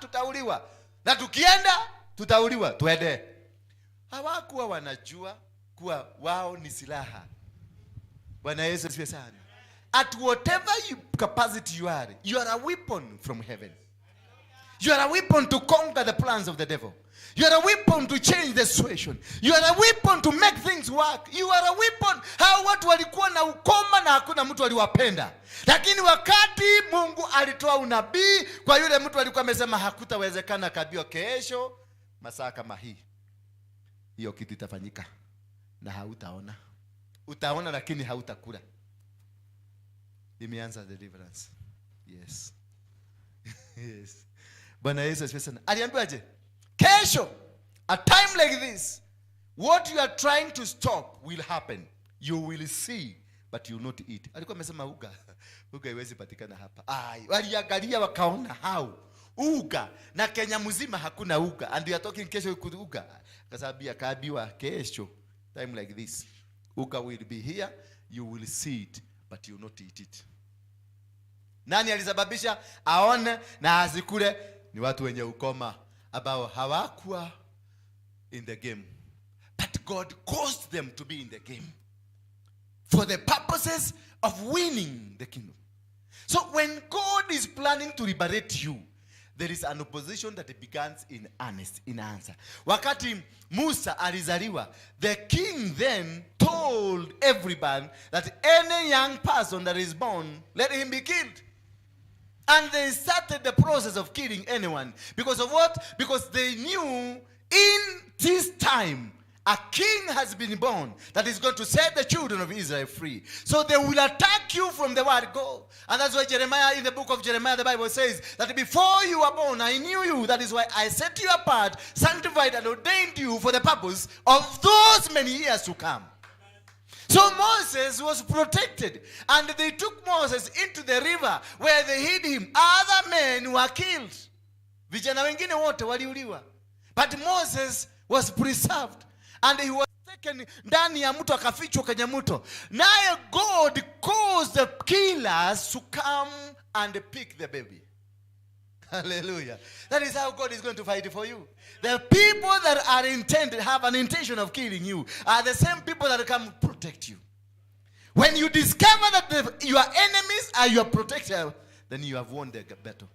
tutauliwa. Na tukienda tutauliwa, tuende. Hawakuwa wanajua kuwa wao ni silaha. Bwana Yesu asifiwe sana. At whatever capacity you are a weapon from heaven. You are a weapon to conquer the plans of the devil. You are a weapon to change the situation. You are a weapon to make things work. You are a weapon. Hao watu walikuwa na ukoma na hakuna mtu aliwapenda. Lakini wakati Mungu alitoa unabii kwa yule mtu alikuwa amesema hakutawezekana, kabiwa kesho masaa kama hii, hiyo kitu itafanyika na hautaona. Utaona lakini hautakula. Imeanza deliverance. Yes. Yes. Bwana Yesu asifiwe sana. Aliambiwaje? Kesho, a time like this, what you are trying to stop will happen. You will see, but you will not eat. Alikuwa amesema uga haiwezi patikana hapa. Waliangalia wakaona how. Uga na Kenya mzima hakuna uga. And we are talking kesho uga. Kwa sababu akaambiwa kesho, time like this, uga will be here, you will see it, but you will not eat it. Nani alisababisha aone na azikule? Ni watu wenye ukoma ambao hawakuwa in the game. But God caused them to be in the game for the purposes of winning the kingdom. So when God is planning to liberate you, there is an opposition that begins in earnest, in answer. Wakati Musa alizaliwa, the king then told everyone that any young person that is born, let him be killed. And they started the process of killing anyone. Because of what? Because they knew in this time a king has been born that is going to set the children of Israel free. So they will attack you from the word go. And that's why Jeremiah, in the book of Jeremiah, the Bible says that before you were born, I knew you. That is why I set you apart, sanctified and ordained you for the purpose of those many years to come. So Moses was protected, and they took Moses into the river where they hid him. Other men were killed. Vijana wengine wote waliuliwa. But Moses was preserved, and he was taken ndani ya mto, akafichwa kwenye mto. Naye God caused the killers to come and pick the baby. Hallelujah. That is how God is going to fight for you. The people that are intended, have an intention of killing you, are the same people that come protect you. When you discover that your enemies are your protector, then you have won the battle.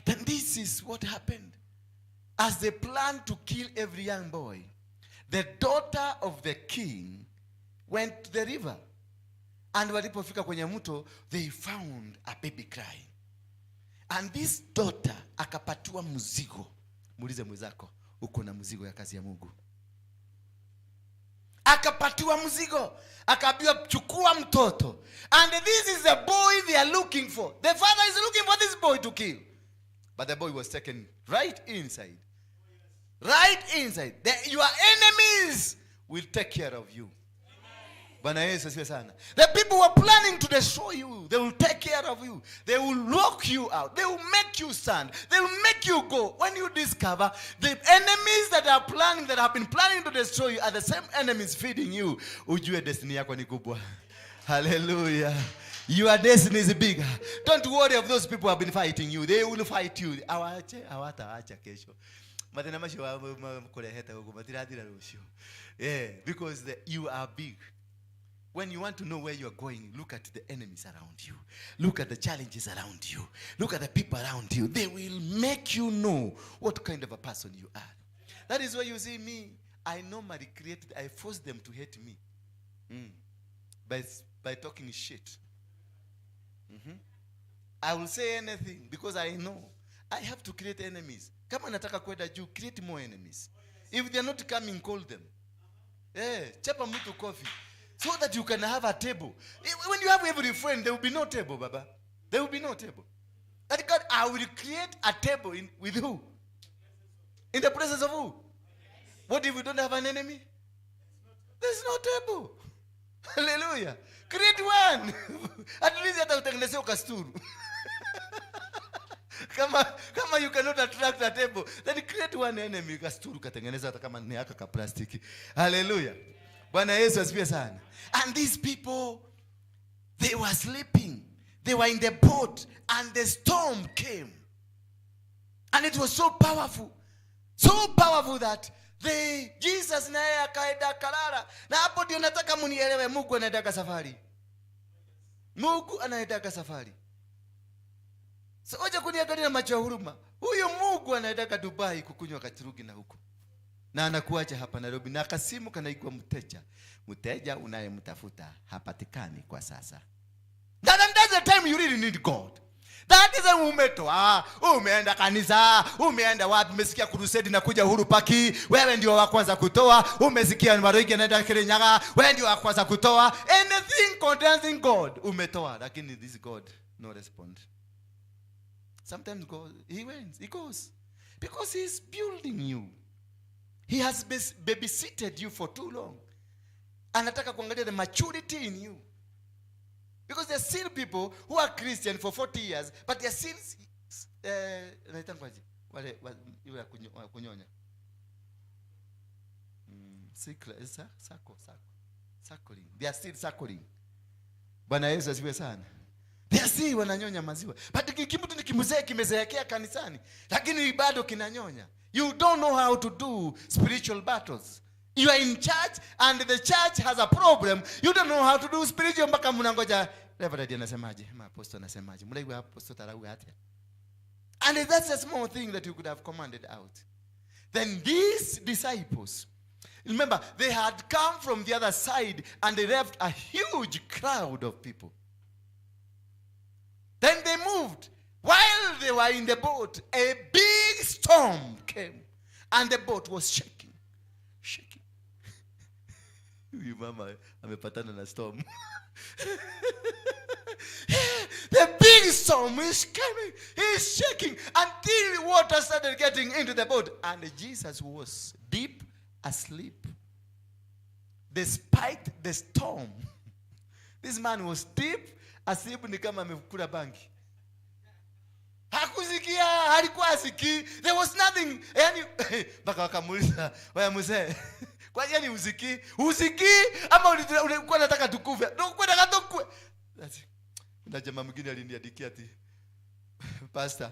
Then this is what happened. As they planned to kill every young boy, the daughter of the king went to the river. And walipofika kwenye mto, they found a baby crying. And this daughter akapatiwa mzigo. Muulize mwenzako, uko na mzigo ya kazi ya Mungu? Akapatiwa mzigo, akaambiwa chukua mtoto. And this is the boy they are looking for. The father is looking for this boy to kill. But the boy was taken right inside. Right inside. Your enemies will take care of you. Bwana Yesu asifiwe sana. The people were planning to destroy you. They will take care of you. They will lock you out. They will make you stand. They will make you go. When you discover the enemies that are planning, that have been planning to destroy you, are the same enemies feeding you, ujue destiny yako ni kubwa. Hallelujah. Your destiny is bigger. Don't worry of those people who have been fighting you. They will fight you. Hawataacha kesho. Yeah, because you are big. When you want to know where you are going, look at the enemies around you. Look at the challenges around you. Look at the people around you. They will make you know what kind of a person you are. That is why you see me. I normally I force them to hate me. By talking shit. I will say anything because I know I have to create enemies. Kama nataka kwenda juu, create more enemies. If they are not coming, call them. Chapa mtu coffee. So that you can have a table. When you have every friend, there will be no table, Baba. There will be no table. That God, I will create a table with who? In the presence of who? What if we don't have an enemy? There's no table. Hallelujah. Create one. At least hata utengenezea kasturu. Kama you cannot attract a table, then create one enemy, kasturu katengeneza hata kama ni haka ka plastiki. Hallelujah. Bwana Yesu asifiwe sana. And these people, they were sleeping. They were in the boat and the storm came. And it was so powerful. So powerful that Jesus naye akaenda kalala. Na hapo ndio nataka munielewe, Mungu anataka safari. Mungu anataka safari. So oje kuniangalia macho ya huruma. Huyu Mungu anataka Dubai kukunywa kachurugi na huko. Na anakuacha hapa Nairobi na akasimu kanaigwa mteja. Mteja unayemtafuta hapatikani kwa sasa. That's the time you really need God. That is when umetoa, umeenda kanisa, umeenda wapi, umesikia crusade na kuja Uhuru Paki, wewe ndio wa kwanza kutoa, umesikia Waruinge naenda Kirinyaga, wewe ndio wa kwanza kutoa, anything concerning God, umetoa, lakini this God no respond. Sometimes God, he goes, because he's building you. He has babysitted you for too long. Anataka kuangalia the maturity in you. Because there are still people who are Christian for 40 years, but they are still kunyonya. Suckling. They are still suckling. Bwana Yesu asifiwe sana. They are still wananyonya maziwa. But kimutu ni kimuzee kimezeekea kanisani, lakini bado kinanyonya. You don't know how to do spiritual battles. You are in church and the church has a problem. You don't know how to do spiritual, mpaka mnangoja Reverend anasemaje, apostle anasemaje. Mlaiwa apostle tarawe hata. And that's a small thing that you could have commanded out. Then these disciples, remember, they had come from the other side and they left a huge crowd of people. Then they moved. While they were in the boat, a big storm came and the boat was shaking. Huyu mama amepatana na storm. The big storm is coming. He's shaking until the water started getting into the boat. And Jesus was deep asleep. Despite the storm. This man was deep asleep, ni kama amekula bangi. Hakusikia, halikuwa asiki. There was nothing. Yani, baka wakamuliza, wewe mzee. Kwa yani usiki ama ulikuwa unataka tukufe. Ndio nataka tukue. Na jamaa mwingine aliniandikia ati, Pastor,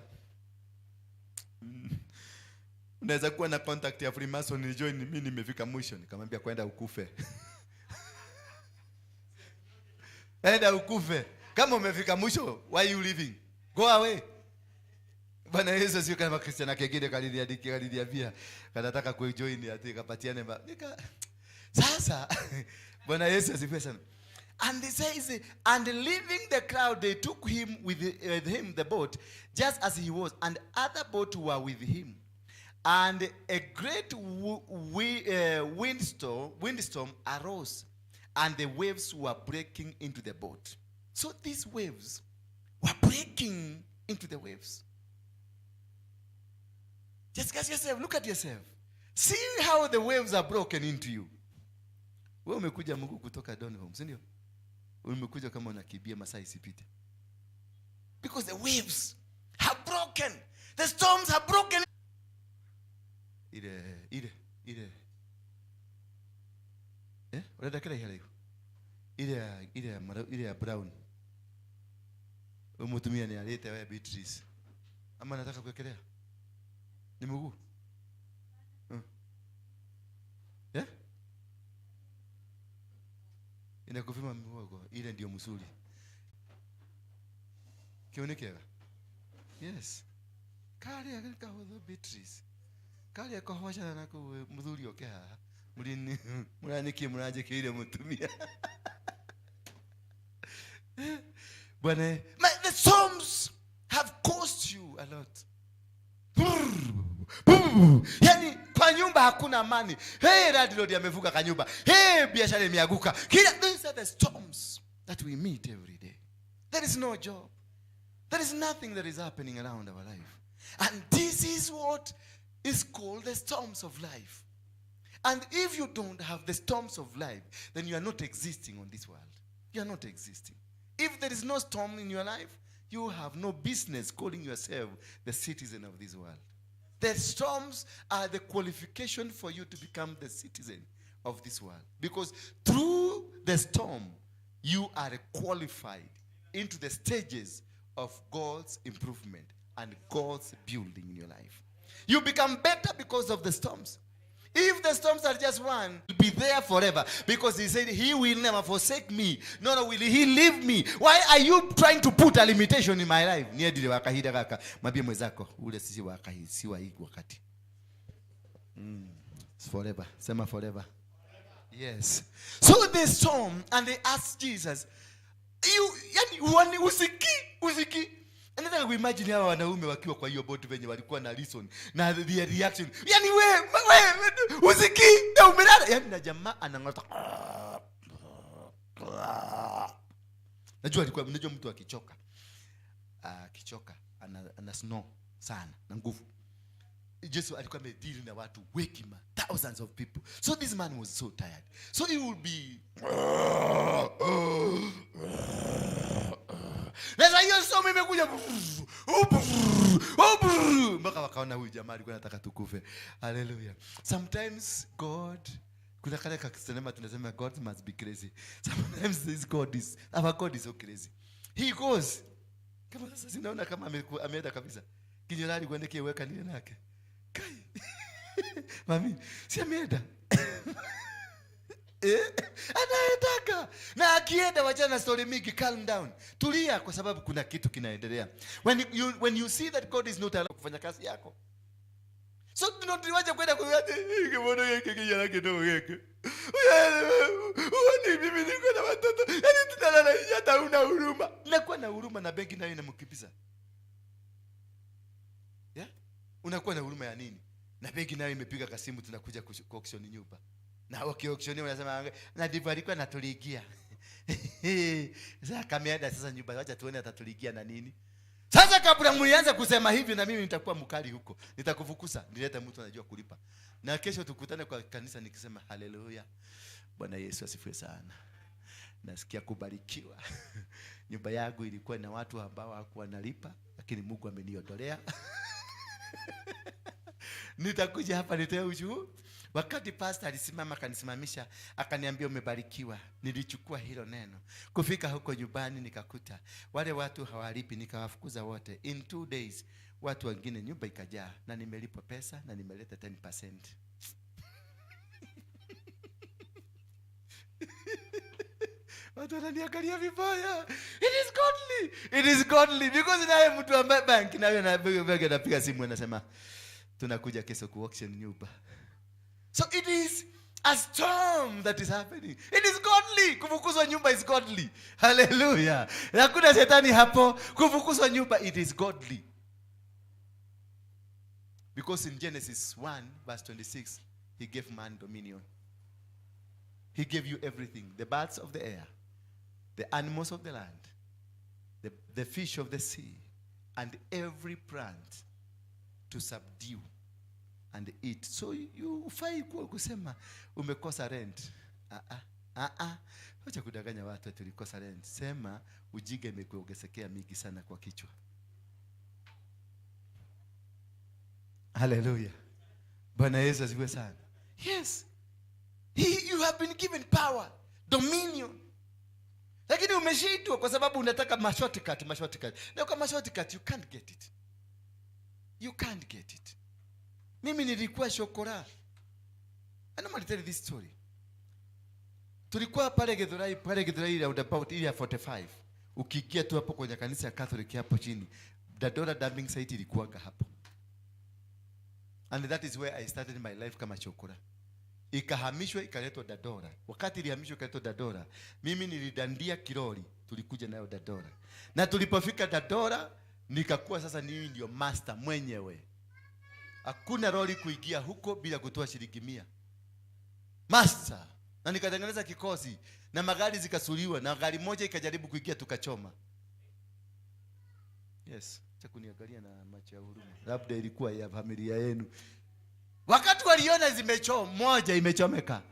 unaweza kuwa na contact ya Freemason ni join, mimi nimefika mwisho. Nikamwambia kwenda ukufe. Enda ukufe. Kama umefika mwisho, why you living? Go away. Bwana Yesu sio kama Kristiana kingine kalidia pia kanataka kujoin ati kapatiane sasa. Bwana Yesu asifiwe sana. And he says, and leaving the crowd, they took him with him the boat, just as he was, and other boats were with him. And a great windstorm arose, and the waves were breaking into the boat. So these waves were breaking into the waves. Just ask yourself, look at yourself. See how the waves are broken into you. Wewe umekuja Mungu kutoka Donholm, si ndio? Umekuja kama unakibia masaa isipite. Because the waves have broken. The storms have broken. Ile. Unataka kile hiyo. Ile brown. Umutumia ni alete wewe Beatrice. Ama nataka kuwekelea. Ni mguu. Inakufima mwogo, ile ndio msuli. Kionekea? Yes. Kali akaka hodho Beatrice. Kali akahosha na ku mzuri okea. Mulini muraniki muraje kile mutumia. Bwana, the storms have cost you a lot. Yani kwa nyumba hakuna amani. Landlord amevuka kanyumba. Biashara imeanguka. These are the storms that we meet every day. There is no job. There is nothing that is happening around our life. And this is what is called the storms of life. And if you don't have the storms of life, then you are not existing on this world. You are not existing. If there is no storm in your life, you have no business calling yourself the citizen of this world. The storms are the qualification for you to become the citizen of this world. Because through the storm, you are qualified into the stages of God's improvement and God's building in your life. You become better because of the storms. If the storms are just one, will be there forever. Because he said, he will never forsake me. No, will he leave me? Why are you trying to put a limitation in my life? It's forever. Sema forever. Yes. So they storm and they asked Jesus, usiki. And then we imagine hawa wanaume wakiwa kwa hiyo boat venye walikuwa na listen na the reaction. Yani we usiki na umelala. Yani na jamaa anang'ata. Najua mtu akichoka. Akichoka ana snow sana na nguvu. Jesus alikuwa amedeal na watu wengi, thousands of people. So this man was so tired. So he would be Nasa hiyo somo imekuja mpaka wakaona huyu jamaa alikuwa anataka tukufe. Hallelujah. Sometimes God, kuna kale kakisenema tunasema God must be crazy. Sometimes our God is so crazy. He goes kama sasa sinaona kama ameenda kabisa. Kinyolali kwende kiweka nini nake. Kai. Mami, si ameenda. Anaendaka. Na akienda wachana story mingi, calm down. Tulia kwa sababu kuna kitu kinaendelea. When you see that God is not allowed kufanya kazi yako. So tunataka kwenda kwa kibono yake kijana kidogo yake. Uone mimi niko na watoto. Yaani tunalala hata una huruma. Unakuwa na huruma na benki nayo inamkibiza. Yeah? Unakuwa na huruma ya nini? Na benki nayo imepiga kasimu tunakuja ku auction nyumba. Na auction wanasema na divu alikuwa anatuligia. Sasa kameenda sasa nyumba, acha tuone atatuligia na nini. Sasa kabla mlianza kusema hivi na mimi nitakuwa mkali huko. Nitakufukuza, nilete mtu anajua kulipa. Na kesho tukutane kwa kanisa nikisema haleluya. Bwana Yesu asifiwe sana. Nasikia kubarikiwa. Nyumba yangu ilikuwa na watu ambao hawakuwa nalipa, lakini Mungu ameniondolea. Nitakuja hapa nitoe ushuhuda. Wakati pastor alisimama akanisimamisha, akaniambia umebarikiwa. Nilichukua hilo neno. Kufika huko nyumbani nikakuta wale watu hawalipi, nikawafukuza wote. In 2 days watu wengine nyumba ikajaa na nimelipwa pesa na nimeleta 10%. Watu wananiangalia vibaya. It is godly. It is godly because naye mtu ambaye bank nayo na bega anapiga simu anasema tunakuja kesho ku auction nyumba. So it is a storm that is happening. It is godly. Kufukuzwa nyumba is godly. Hallelujah. Hakuna shetani hapo. Kufukuzwa nyumba, it is godly. Because in Genesis 1 verse 26, he gave man dominion. He gave you everything. The birds of the air, the animals of the land, the fish of the sea, and every plant to subdue and eat. So you ufai kusema umekosa rent. Wacha kudanganya watu tulikosa rent. Sema ujige imekuongesekea mingi sana kwa kichwa. Hallelujah. Bwana Yesu asifiwe sana. Yes. You have been given power, dominion. Lakini umeshindwa kwa sababu unataka shortcut. Na kwa shortcut you can't get it. You can't get it. Mimi nilikuwa shokora. I'm going to tell you this story. Tulikuwa pale Githurai roundabout ile ya 45. Ukiingia tu hapo kwenye kanisa ya Catholic hapo chini, Dadora dumping site ilikuwa hapo. And that is where I started my life kama shokora. Ikahamishwa ikaletwa Dadora. Wakati ilihamishwa ikaletwa Dadora, mimi nilidandia kiroli, tulikuja nayo Dadora. Na tulipofika Dadora, nikakuwa sasa mimi ndio master mwenyewe. Hakuna lori kuingia huko bila kutoa shilingi 100. Master. Na nikatengeneza kikosi na magari zikasuliwa na gari moja ikajaribu kuingia tukachoma. Yes, chakuniangalia na macho ya huruma. Labda ilikuwa ya familia yenu. Wakati waliona moja imechomeka,